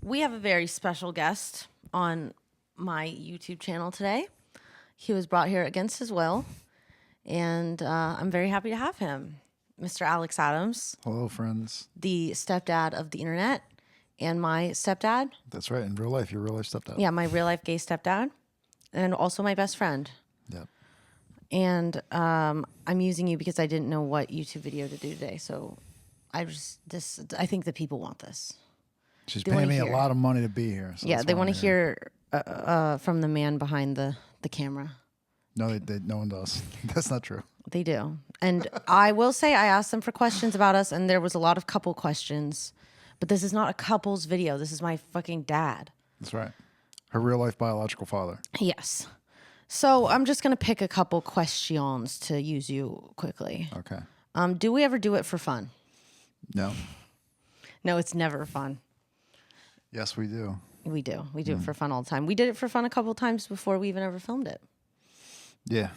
We have a very special guest on my YouTube channel today. He was brought here against his will, and I'm very happy to have him. Mr. Alex Adams, Hello, friends. the stepdad of the internet, and my stepdad. That's right. In real life, your real life stepdad. Yeah, my real life gay stepdad, and also my best friend. Yep. And I'm using you because I didn't know what YouTube video to do today. So I think that people want this. She's They paying wanna me hear. a lot of money to be here. So Yeah, that's they why want I'm to here. hear from the man behind the camera. No, no one does. That's not true. They do. And I will say I asked them for questions about us, and there was a lot of couple questions. But this is not a couple's video. This is my fucking dad. That's right. Her real life biological father. Yes. So I'm just going to pick a couple questions to use you quickly. Okay. Do we ever do it for fun? No. No, it's never fun. Yes, we do. We do. We do it for fun all the time. We did it for fun a couple times before we even ever filmed it Yeah.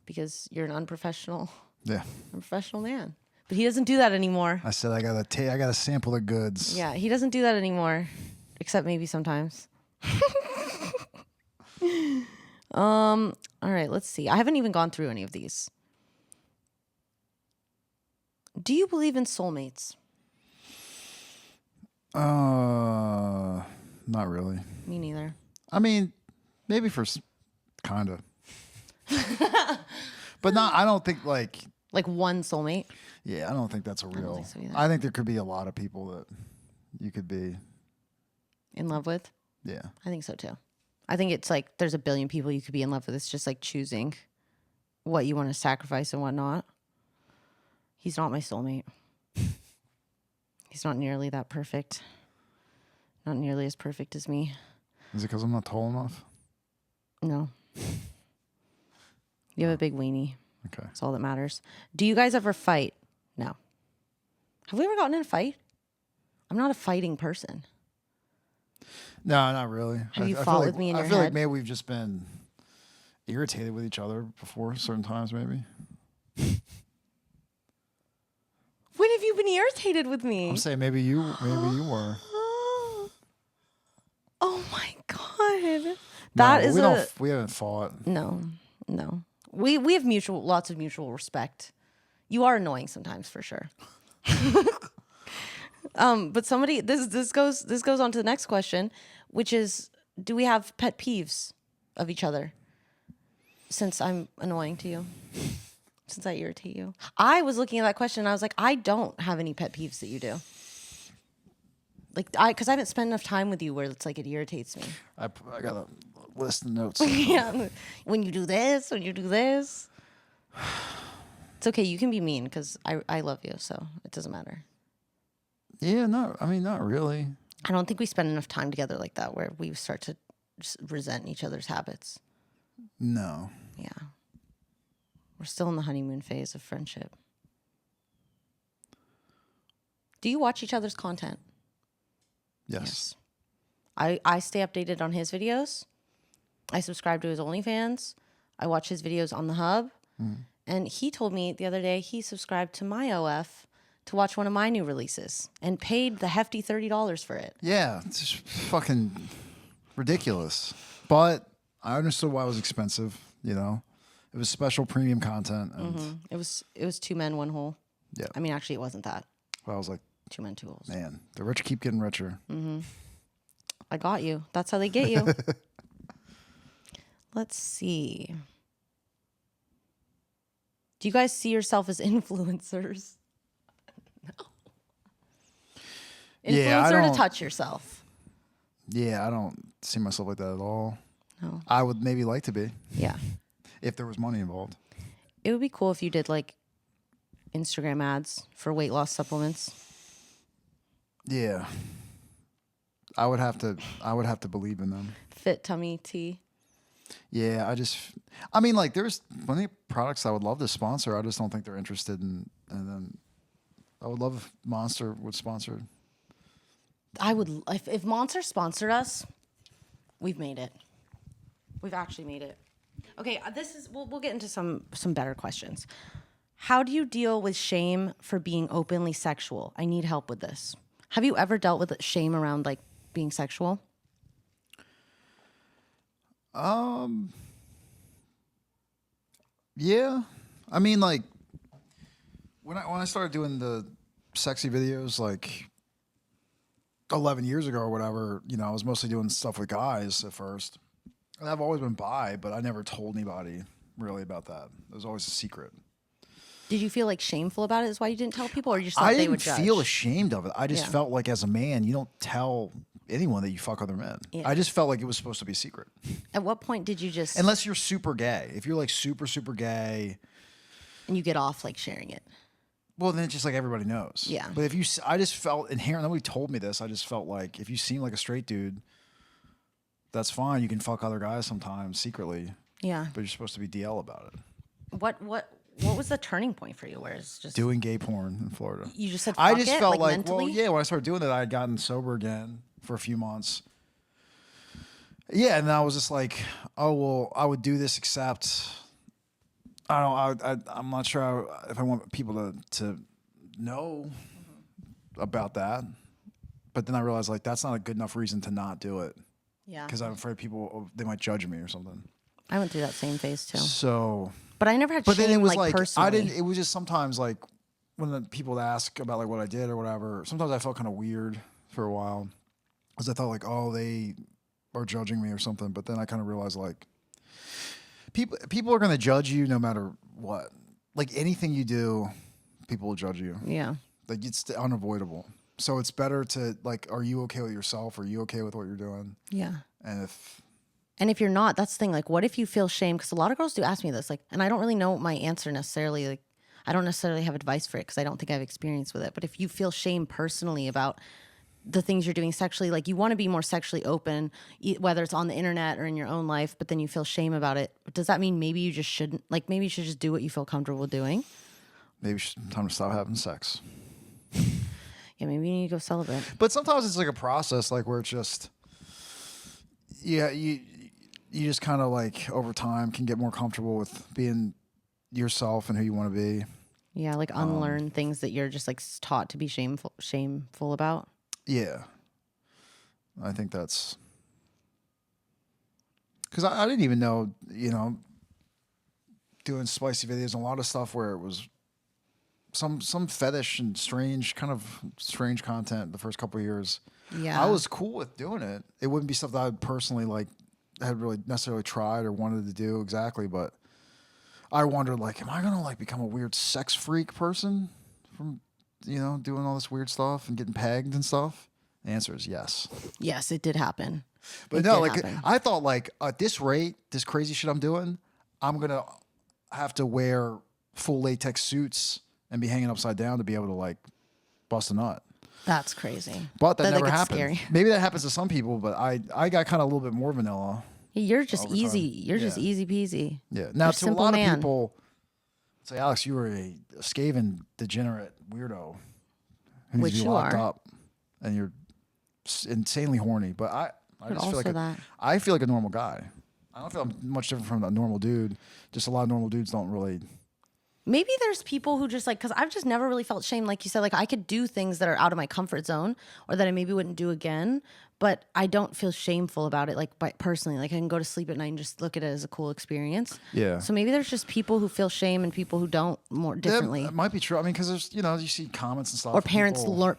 because you're an unprofessional man. But he doesn't do that anymore. I said I gotta sample the goods. Yeah, he doesn't do that anymore, except maybe sometimes. All right, let's see. I haven't even gone through any of these. Do you believe in soulmates? Not really. Me neither. I mean, maybe for kind of. But not. I don't think like. Like one soulmate? Yeah, I don't think that's a real. think so either. I think there could be a lot of people that you could be. In love with? Yeah. I think so too. I think it's like there's a billion people you could be in love with. It's just like choosing what you want to sacrifice and what not. He's not my soulmate. He's not nearly that perfect. Not nearly as perfect as me. Is it because I'm not tall enough? No. You have a big weenie. Okay. That's all that matters. Do you guys ever fight? No. Have we ever gotten in a fight? I'm not a fighting person. No, not really. Have you feel fought like, with me in I your feel head? like maybe we've just been irritated with each other before, certain times maybe. When have you been irritated with me? I'm saying maybe you were. Oh my god. That is we haven't fought. No. We have lots of mutual respect. You are annoying sometimes for sure. But somebody this goes on to the next question, which is, do we have pet peeves of each other? Since I'm annoying to you. Since I irritate you. I was looking at that question and I was like, I don't have any pet peeves that you do. Like because I haven't spent enough time with you where it's like it irritates me. I got a list of notes. Yeah. When you do this, It's okay, you can be mean because I love you, so it doesn't matter. Yeah, not really. I don't think we spend enough time together like that where we start to just resent each other's habits. No. Yeah. We're still in the honeymoon phase of friendship. Do you watch each other's content? Yes. I stay updated on his videos. I subscribe to his OnlyFans. I watch his videos on the Hub. And he told me the other day he subscribed to my OF to watch one of my new releases and paid the hefty $30 for it. Yeah, it's just fucking ridiculous. But I understood why it was expensive, you know. It was special premium content and It was 2 men, 1 hole. yeah. I mean, actually, it wasn't that. I was like, 2 men, 2 holes. man, the rich keep getting richer. I got you. That's how they get you. Let's see. Do you guys see yourself as influencers? No. Yeah, I Influencer to don't- touch yourself. Yeah, I don't see myself like that at all. No. I would maybe like to be Yeah. if there was money involved. It would be cool if you did like Instagram ads for weight loss supplements. Yeah. I would have to believe in them. Fit tummy tea. Yeah, I mean, like, there's plenty of products I would love to sponsor. I just don't think they're interested in. And then I would love if Monster would sponsor. I would if Monster sponsored us, we've made it. We've actually made it. Okay, we'll get into some better questions. How do you deal with shame for being openly sexual? I need help with this. Have you ever dealt with shame around like being sexual? Yeah. I mean, like when I started doing the sexy videos, like 11 years ago or whatever, you know, I was mostly doing stuff with guys at first. And I've always been bi, but I never told anybody really about that. It was always a secret. Did you feel like shameful about it? Is why you didn't tell people, or you just thought I they didn't would judge? feel ashamed of it. I just Yeah. felt like as a man, you don't tell anyone that you fuck other men. Yeah. I just felt like it was supposed to be secret. At what point did you just Unless you're super gay. If you're like super, super gay, and you get off like sharing it? well, then it's just like everybody knows. Yeah. But if you, I just felt inherent. Nobody told me this. I just felt like if you seem like a straight dude, that's fine. You can fuck other guys sometimes secretly, Yeah. but you're supposed to be DL about it. What was the turning point for you? Where it's just Doing gay porn in Florida. you just said fuck I just it, felt like mentally? well, yeah. When I started doing it, I had gotten sober again for a few months. Yeah, and I was just like, oh well, I would do this except I don't. I'm not sure if I want people to know about that. But then I realized like that's not a good enough reason to not do it Yeah. because I'm afraid people they might judge me or something. I went through that same phase too. So, But I never had but shame then it was like like personally. I didn't. It was just sometimes like when the people would ask about like what I did or whatever. Sometimes I felt kind of weird for a while because I thought like, oh, they are judging me or something. But then I kind of realized like people are going to judge you no matter what. Like anything you do, people will judge you. Yeah. Like it's unavoidable. So it's better to like, are you okay with yourself? Are you okay with what you're doing? Yeah. And if you're not, that's the thing. Like, what if you feel shame? Because a lot of girls do ask me this. Like, and I don't really know my answer necessarily. Like, I don't necessarily have advice for it because I don't think I have experience with it. But if you feel shame personally about the things you're doing sexually, like you want to be more sexually open, whether it's on the internet or in your own life, but then you feel shame about it. Does that mean maybe you just shouldn't? Like, maybe you should just do what you feel comfortable doing? maybe it's time to stop having sex. Yeah, maybe you need to go celibate. But sometimes it's like a process, like where it's just, yeah, you just kind of like over time can get more comfortable with being yourself and who you want to be. Yeah, like unlearn things that you're just like taught to be shameful about. Yeah, I think that's because I didn't even know, you know, doing spicy videos and a lot of stuff where it was some fetish and strange content the first couple of years. Yeah, I was cool with doing it. It wouldn't be stuff that I personally like had really necessarily tried or wanted to do exactly, but I wondered like, am I gonna like become a weird sex freak person from, you know, doing all this weird stuff and getting pegged and stuff? The answer is yes. Yes, it did happen. But It no, did like happen. I thought like at this rate, this crazy shit I'm doing, I'm gonna have to wear full latex suits and be hanging upside down to be able to like bust a nut. That's crazy. But that Then it never gets happened. scary. Maybe that happens to some people, but I got kind of a little bit more vanilla. You're just Over easy. time. You're just Yeah. easy peasy. Yeah. You're Now a to a simple lot man. of people say, Alex, you were a scaven, degenerate weirdo who needs Which to be you locked are. up, and you're insanely horny. But I But just feel also like that. I feel like a normal guy. I don't feel I'm much different from a normal dude. Just a lot of normal dudes don't really. Maybe there's people who just like, because I've just never really felt shame. Like you said, like I could do things that are out of my comfort zone or that I maybe wouldn't do again, but I don't feel shameful about it. Like personally, like I can go to sleep at night and just look at it as a cool experience. Yeah. So maybe there's just people who feel shame and people who don't more differently. That might be true. I mean, because there's, you know, you see comments and stuff. Or parents people-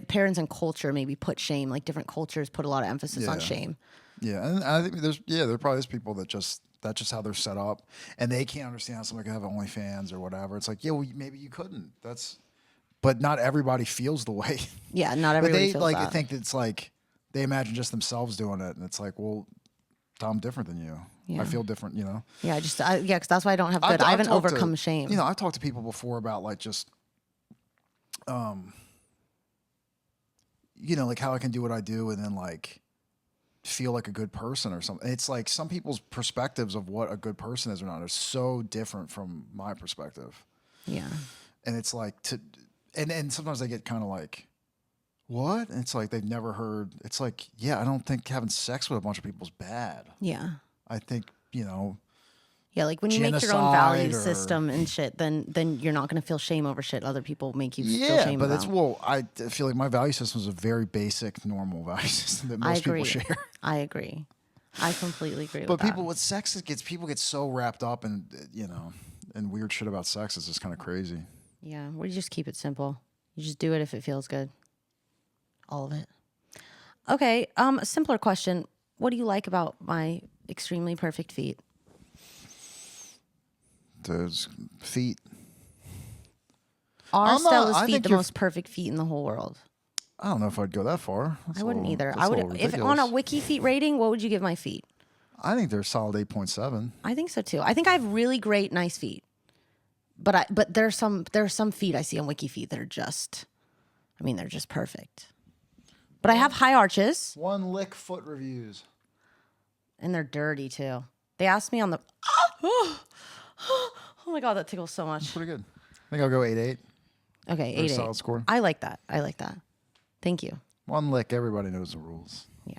parents and culture maybe put shame. Like different cultures put a lot of emphasis on Yeah. shame. Yeah, and I think there probably is people that that's just how they're set up, and they can't understand how somebody can have OnlyFans or whatever. It's like, yeah, well, maybe you couldn't. But not everybody feels the way. Yeah, not But everybody they feels like that. think it's like they imagine just themselves doing it, and it's like, well, I'm different than you. Yeah. I feel different, you know. Yeah, because that's why I don't have good. I haven't talked to- overcome shame. You know, I've talked to people before about like just, you know, like how I can do what I do, and then like feel like a good person or something. It's like some people's perspectives of what a good person is or not are so different from my perspective. Yeah. And it's like and sometimes they get kind of like, what? And it's like they've never heard. It's like, yeah, I don't think having sex with a bunch of people is bad. Yeah. I think, you know, Yeah, like when you make your own value genocide or- system and shit, then you're not gonna feel shame over shit other people make you feel Yeah, shame but about. it's I feel like my value system is a very basic, normal value system that I most agree. people share. I agree. I completely agree But with people that. with sex, people get so wrapped up in and weird shit about sex. It's just kind of crazy. Yeah, we just keep it simple. You just do it if it feels good. All of it. Okay, a simpler question. What do you like about my extremely perfect feet? Those feet. Are I'm not- Stella's I feet think the you're- most perfect feet in the whole world? I don't know if I'd go that far. That's I a wouldn't little- either. that's I a would little if on a ridiculous. wiki feet rating, what would you give my feet? I think they're solid 8.7. I think so too. I think I have really great, nice feet. But there are some feet I see on wiki feet that are just, I mean, they're just perfect. But I have high arches One lick foot reviews. and they're dirty too. They asked me on the. Oh my god, that tickles so much. Pretty good. I think I'll go 8.8. Okay, Very 8-8. solid score. I like that. I like that. Thank you. One lick. Everybody knows the rules. Yeah,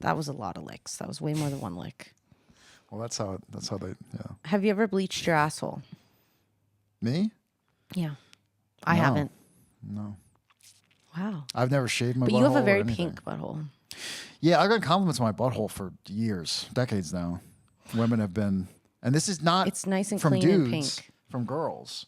that was a lot of licks. That was way more than one lick. Well, that's how they. Yeah. Have you ever bleached your asshole? Me? Yeah, I No. haven't. No. Wow. I've never shaved my butthole. But you have a or very anything. pink butthole. Yeah, I got compliments on my butthole for years, decades now. Women have been, and this is not. It's nice and from clean dudes, and pink. From girls.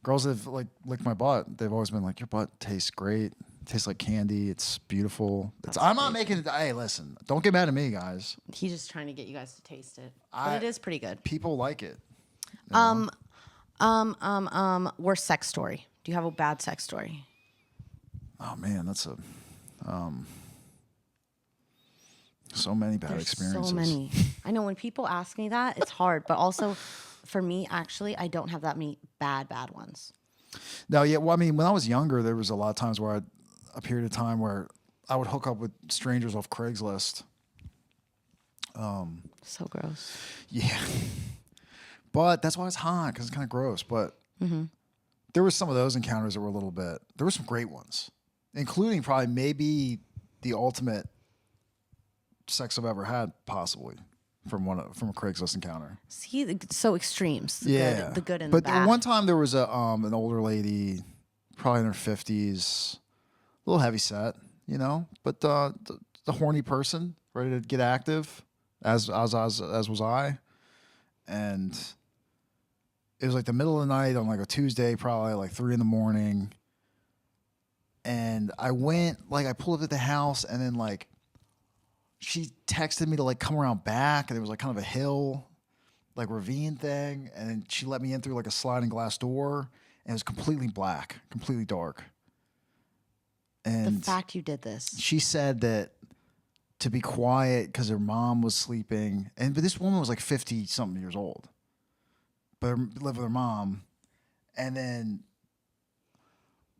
Girls that have like licked my butt. They've always been like, "Your butt tastes great. It tastes like candy. It's beautiful." I'm not making it. Hey, listen, don't get mad at me, guys. He's just trying to get you guys to taste it. But it is pretty good. People like it. Worst sex story. Do you have a bad sex story? Oh man, that's so many bad There's experiences. so many. I know when people ask me that, it's hard. But also, for me, actually, I don't have that many bad ones. No, yeah. Well, I mean, when I was younger, there was a lot of times where a period of time where I would hook up with strangers off Craigslist. So gross. Yeah. But that's why it's hot, because it's kind of gross. But there was some of those encounters that were a little bit. There were some great ones, including probably maybe the ultimate sex I've ever had, possibly from a Craigslist encounter. See, so extremes. The good and but the bad. one time there was an older lady, probably in her 50s, a little heavy set, but the horny person, ready to get active, as was I, and it was like the middle of the night on like a Tuesday, probably like 3 a.m, and I pulled up at the house, and then like she texted me to like come around back, and it was like kind of a hill, like ravine thing, and then she let me in through like a sliding glass door, and it was completely black, completely dark. And the fact you did this. she said that to be quiet because her mom was sleeping, but this woman was like 50 something years old, but lived with her mom, and then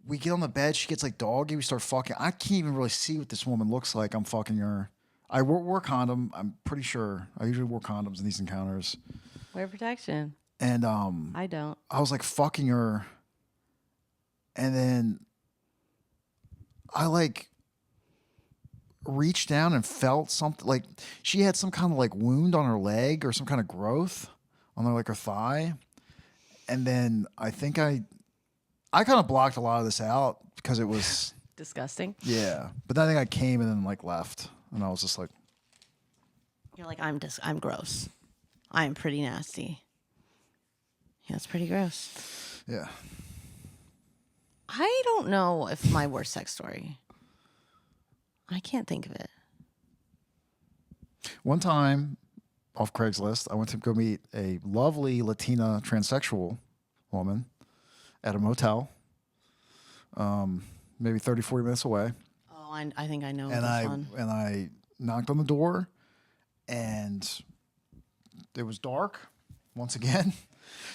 we get on the bed, she gets like doggy, we start fucking. I can't even really see what this woman looks like. I'm fucking her. I wore condom. I'm pretty sure. I usually wore condoms in these encounters. Wear protection. And I don't. I was like fucking her, and then I like reached down and felt something, like she had some kind of like wound on her leg or some kind of growth on her, like her thigh. And then I think I kind of blocked a lot of this out because it was Disgusting. yeah. But then I think I came and then like left, and I was just like, You're like, I'm gross. I'm pretty nasty. Yeah, it's pretty gross. yeah. I don't know if my worst sex story. I can't think of it. One time off Craigslist, I went to go meet a lovely Latina transsexual woman at a motel, maybe 30, 40 minutes away. Oh, I think I know And this one. I knocked on the door, and it was dark once again.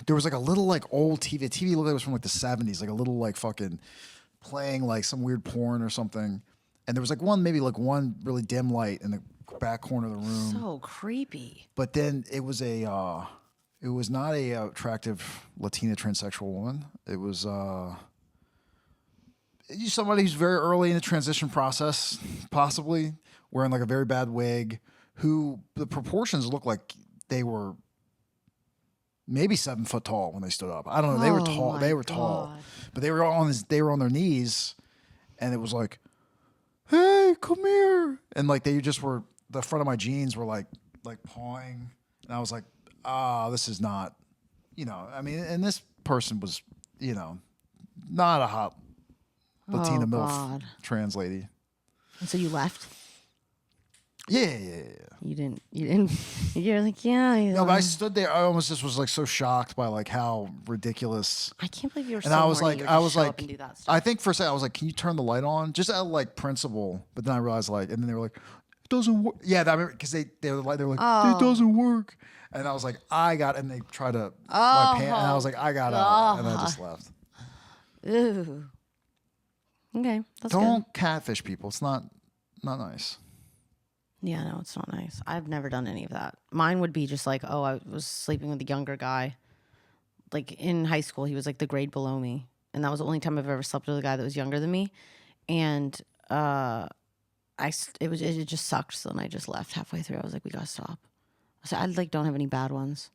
There was like a little like old TV. The TV looked like it was from like the 70s, like a little like fucking playing like some weird porn or something. And there was like one really dim light in the back corner of the room. So creepy. But then it was not a attractive Latina transsexual woman. It was somebody who's very early in the transition process, possibly wearing like a very bad wig, who the proportions looked like they were maybe 7 foot tall when they stood up. I don't know. They were tall. my They were tall, God. but they were they were on their knees, and it was like, "Hey, come here!" And like they just were. The front of my jeans were like pawing, and I was like, "Ah, this is not." I mean, and this person was, not a hot Latina MILF God. trans lady. And so you left? Yeah. You didn't, you're like, yeah. No, but I stood there. I almost just was like so shocked by like how ridiculous. I can't believe you were And so I was horny like, you would just show up and do that stuff. I think for a second I was like, can you turn the light on? Just out of like principle. But then I realized and then they were like, it doesn't work. Yeah, I remember because they were like, it doesn't work. And I was like, and they tried to my pants, and I was like, I got out, and I just left. Ooh. Okay, that's Don't good. catfish people. It's not nice. Yeah, no, it's not nice. I've never done any of that. Mine would be just like, oh, I was sleeping with a younger guy. Like in high school, he was like the grade below me. And that was the only time I've ever slept with a guy that was younger than me. And it just sucked. So then I just left halfway through. I was like, we gotta stop. So I like don't have any bad ones.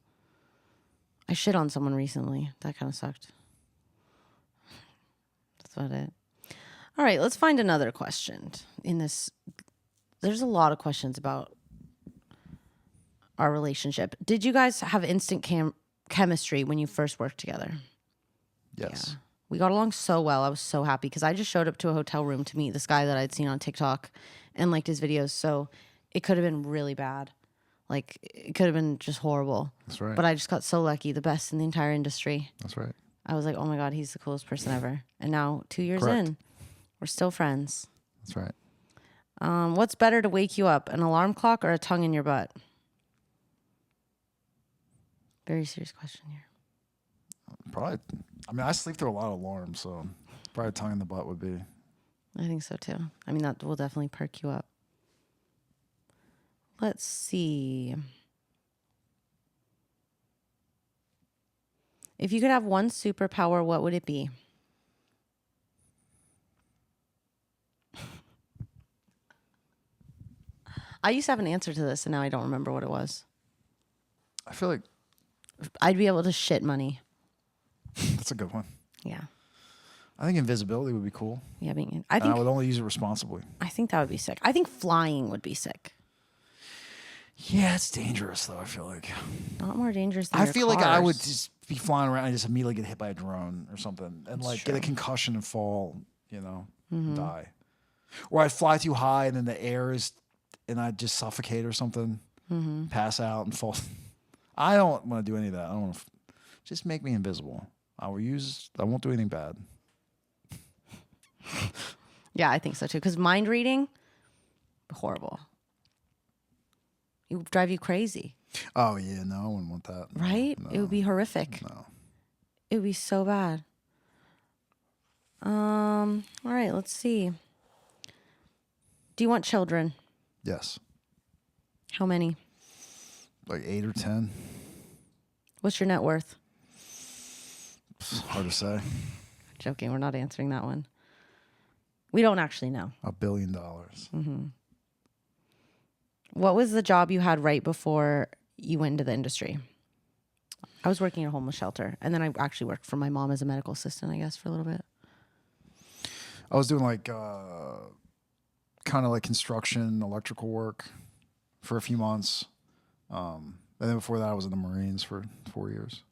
I shit on someone recently. That kind of sucked. That's about it. All right, let's find another question in this. There's a lot of questions about our relationship. Did you guys have instant chemistry when you first worked together? Yes. Yeah. We got along so well. I was so happy because I just showed up to a hotel room to meet this guy that I'd seen on TikTok and liked his videos. So it could have been really bad. Like, it could have been just horrible. That's right. But I just got so lucky, the best in the entire industry. That's right. I was like, oh my God, he's the coolest person ever. And now 2 years Correct. in, we're still friends. That's right. What's better to wake you up, an alarm clock or a tongue in your butt? Very serious question here. Probably. I mean, I sleep through a lot of alarms, so probably tongue in the butt would be. I think so too. I mean, that will definitely perk you up. Let's see. If you could have one superpower, what would it be? I used to have an answer to this, and now I don't remember what it was. I feel like I'd be able to shit money. that's a good one. Yeah. I think invisibility would be cool. Yeah, I And I would only use it responsibly. I think that would be sick. I think flying would be sick. Yeah, it's dangerous though. I feel like. Not more dangerous than I your feel like I would cars. just be flying around and just immediately get hit by a drone or something, and like get a true. concussion and fall. Die. Or I'd fly too high and then the air is, and I'd just suffocate or something, pass out and fall. I don't want to do any of that. I don't want to. Just make me invisible. I won't do anything bad. Yeah, I think so too. Because mind reading, horrible. It would drive you crazy, Oh yeah, no, I wouldn't want that. No, right? no, It would be horrific. no. It would be so bad. All right, let's see. Do you want children? Yes, How many? like 8 or 10. What's your net worth? It's hard to say. Joking, we're not answering that one. We don't actually know. $1 billion. What was the job you had right before you went into the industry? I was working at a homeless shelter, and then I actually worked for my mom as a medical assistant, I guess, for a little bit. I was doing like kind of like construction, electrical work for a few months. And then before that, I was in the Marines for 4 years.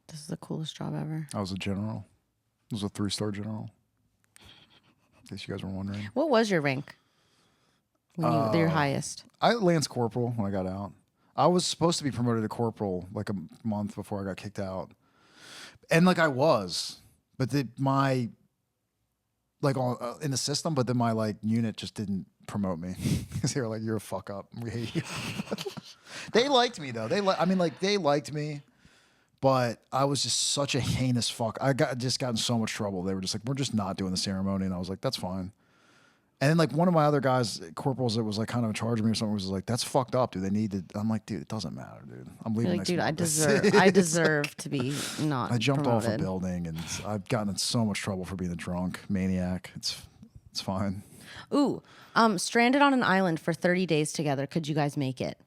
This is the coolest job ever. I was a general. I was a 3-star general. In case you guys were wondering. What was your rank? When your highest? I Lance Corporal when I got out. I was supposed to be promoted to corporal like a month before I got kicked out. And like I was, but my like in the system, but then my like unit just didn't promote me because they were like, "You're a fuck up. We hate you." They liked me though. They liked me, but I was just such a heinous fuck. I got in so much trouble. They were just like, "We're just not doing the ceremony," and I was like, "That's fine." And then like one of my other guys, corporals that was like kind of in charge of me or something, was like, "That's fucked up, dude. They need to." I'm like, "Dude, it doesn't matter, dude. I'm leaving You're like, next dude, month." I deserve to be not. I jumped off a promoted. building and I've gotten in so much trouble for being a drunk maniac. It's fine. Ooh, stranded on an island for 30 days together. Could you guys make it?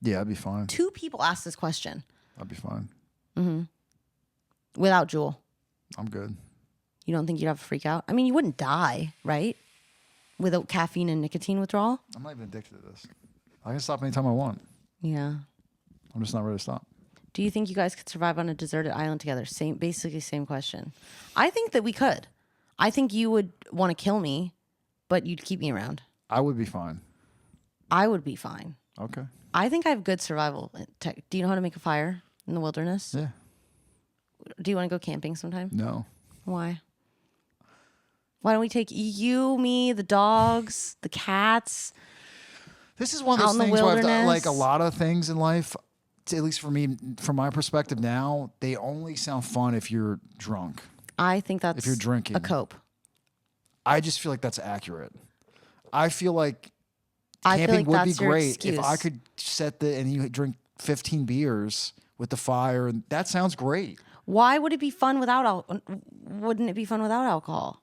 Yeah, I'd be fine. 2 people asked this question I'd be fine. without Jewel. I'm good. You don't think you'd have a freak out? I mean, you wouldn't die, right? Without caffeine and nicotine withdrawal? I'm not even addicted to this. I can stop anytime I want. Yeah. I'm just not ready to stop. Do you think you guys could survive on a deserted island together? Basically same question. I think that we could. I think you would want to kill me, but you'd keep me around. I would be fine. I would be fine. Okay. I think I have good survival tech. Do you know how to make a fire in the wilderness? Yeah. Do you want to go camping sometime? No. Why? Why don't we take you, me, the dogs, the cats? This is one of Out those in the things where I've done, wilderness. like a lot of things in life, at least for me, from my perspective now, they only sound fun if you're drunk. I think that's If you're drinking. a cope. I just feel like that's accurate. I feel like I feel camping like would be that's your great excuse. if I could and you drink 15 beers with the fire, and that sounds great. Why would it be fun without wouldn't it be fun without alcohol?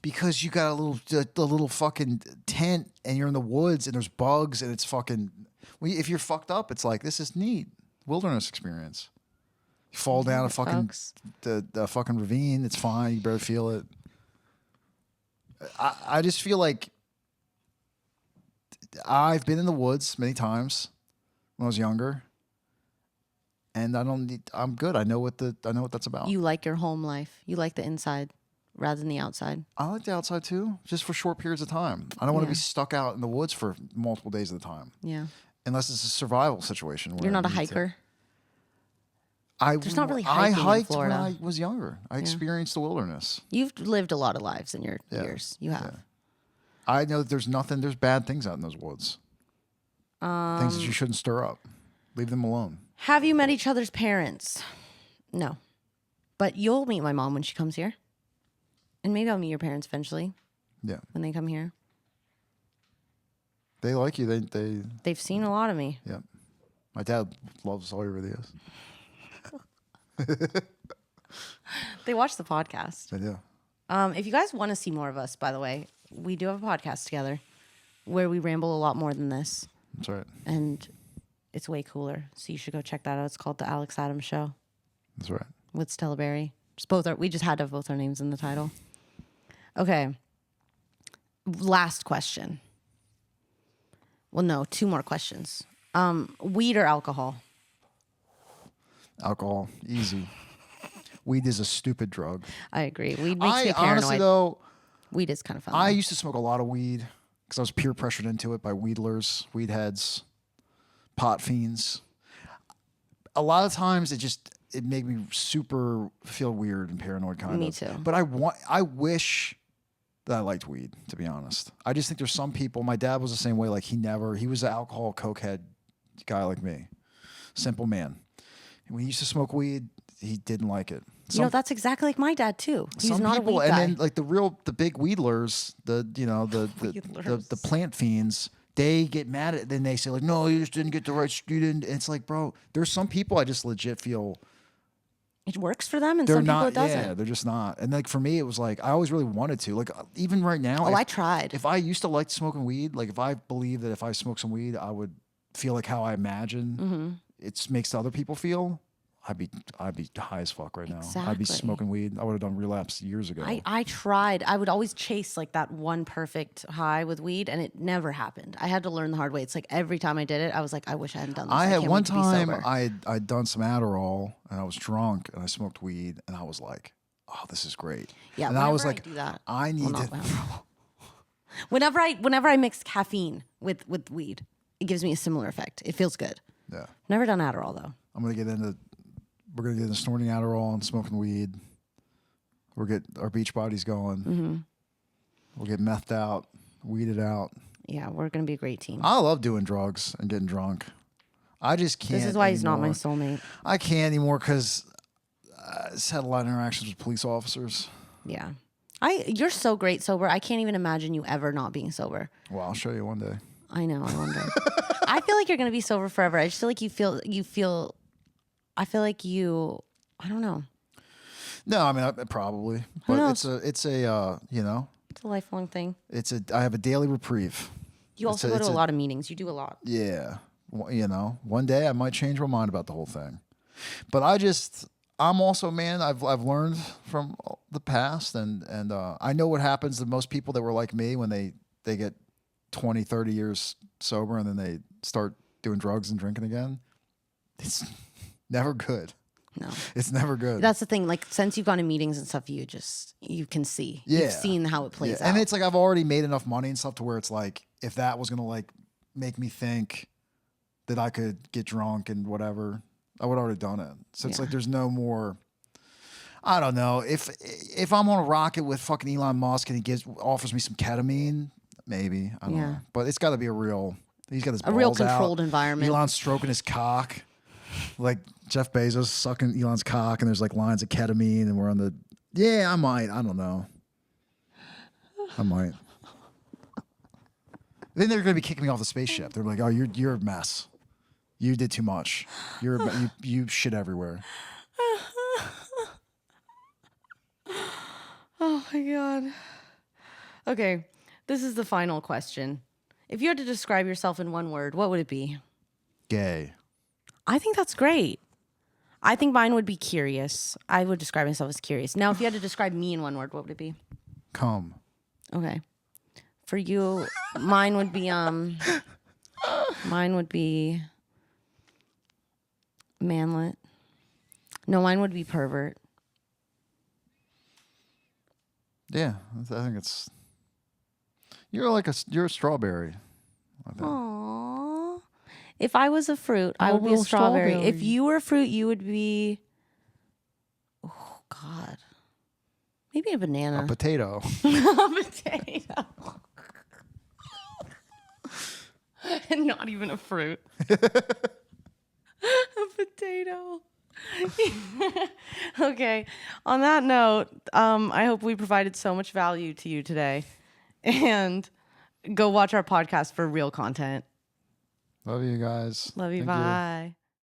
Because you got a little fucking tent, and you're in the woods, and there's bugs, and it's fucking. If you're fucked up, it's like, this is neat wilderness experience. You fall down a fucking Folks. the fucking ravine. It's fine. You barely feel it. I just feel like I've been in the woods many times when I was younger, and I'm good. I know what that's about. You like your home life. You like the inside rather than the outside. I like the outside too, just for short periods of time. I don't want to Yeah. be stuck out in the woods for multiple days at a time, Yeah. unless it's a survival situation. Where You're not I a need to- hiker. There's not really I hiking in hiked Florida. when I was younger. I experienced the wilderness. You've lived a lot of lives in your Yeah. years. You have. I know that there's bad things out in those woods. Things that you shouldn't stir up. Leave them alone. Have you met each other's parents? No. But you'll meet my mom when she comes here. And maybe I'll meet your parents eventually Yeah. when they come here. They like you. They They've seen a lot of me. yeah. My dad loves all your videos. They watch the podcast. They do. If you guys want to see more of us, by the way, we do have a podcast together where we ramble a lot more than this. That's right. And it's way cooler. So you should go check that out. It's called The Alex Adams Show That's right. with Stella Berry. We just had to have both our names in the title. Okay. Last question. Well, no, 2 more questions. Weed or alcohol? Alcohol, easy. Weed is a stupid drug. I agree. Weed makes me paranoid. Honestly though, Weed is kind of fun. I though. used to smoke a lot of weed because I was peer pressured into it by weedlers, weed heads, pot fiends. A lot of times it made me super feel weird and paranoid kind of. Me too. But I wish that I liked weed, to be honest. I just think there's some people, my dad was the same way, like he was an alcohol cokehead guy like me. Simple man. When he used to smoke weed, he didn't like it. That's exactly like my dad too. He's Some not people, a weed guy. and then like the big weedlers, the Weedlers. plant fiends, they get mad at. Then they say like, no, you just didn't get the right student. And it's like, bro, there's some people I just legit feel It works for them, and they're some people not. it doesn't. Yeah, they're just not. And like for me, it was like I always really wanted to. Like even right now, I tried. If I used to like smoking weed, like if I believe that if I smoke some weed, I would feel like how I imagine Mm-hmm. it makes other people feel. I'd be high as fuck right now. I'd be Exactly. smoking weed. I would have done relapse years ago. I tried. I would always chase like that one perfect high with weed, and it never happened. I had to learn the hard way. It's like every time I did it, I was like, I wish I hadn't done this. I had can't one wait to be time sober. I'd done some Adderall and I was drunk and I smoked weed and I was like, oh, this is great. Yeah, and I was whenever like, do that. I need Well, to. not whenever I mix caffeine with weed, it gives me a similar effect. It feels good. Yeah, Never done Adderall though. We're gonna get into snorting Adderall and smoking weed. We'll get our beach bodies going. Mm-hmm. We'll get methed out, weeded out. Yeah, we're gonna be a great team. I love doing drugs and getting drunk. I just can't. This is why he's not my anymore. soulmate. I can't anymore because I just had a lot of interactions with police officers. Yeah. You're so great sober. I can't even imagine you ever not being sober. Well, I'll show you one day. I know. I wonder. I feel like you're gonna be sober forever. I just feel like you feel. I feel like you. I don't know. No, I mean probably, but knows? it's a you know, It's a lifelong thing. I have a daily reprieve. You also go to a lot of meetings. You do a lot. Yeah, You know, one day I might change my mind about the whole thing. But I'm also a man. I've learned from the past, and I know what happens to most people that were like me when they get 20, 30 years sober and then they start doing drugs and drinking again. It's never good. No, it's never good. That's the thing. Like, since you've gone to meetings and stuff, you can see. Yeah. You've seen how it plays out. And it's like I've already made enough money and stuff to where it's like, if that was gonna like make me think that I could get drunk and whatever, I would have already done it. So it's like there's no more. I don't know if I'm on a rocket with fucking Elon Musk and he offers me some ketamine, maybe I don't know. But it's got to be a real. He's got his balls real controlled out. environment. Elon's stroking his cock, like Jeff Bezos sucking Elon's cock, and there's like lines of ketamine, and we're on the. Yeah, I might. I don't know. I might. Then they're gonna be kicking me off the spaceship. They're like, "Oh, you're a mess. You did too much. You shit everywhere." Oh my God. Okay, this is the final question. If you had to describe yourself in one word, what would it be? Gay. I think that's great. I think mine would be curious. I would describe myself as curious. Now, if you had to describe me in one word, what would it be? Come. Okay. For you, mine would be manlet. No, mine would be pervert. Yeah, I think it's. You're a strawberry. I think. Aww. If I was a fruit, I would be a strawberry. If you were a fruit, you would be. Oh God. Maybe a banana. A potato. A potato. And not even a fruit. A potato. Okay. On that note, I hope we provided so much value to you today. And go watch our podcast for real content. Love you guys. Love you. Thank Bye.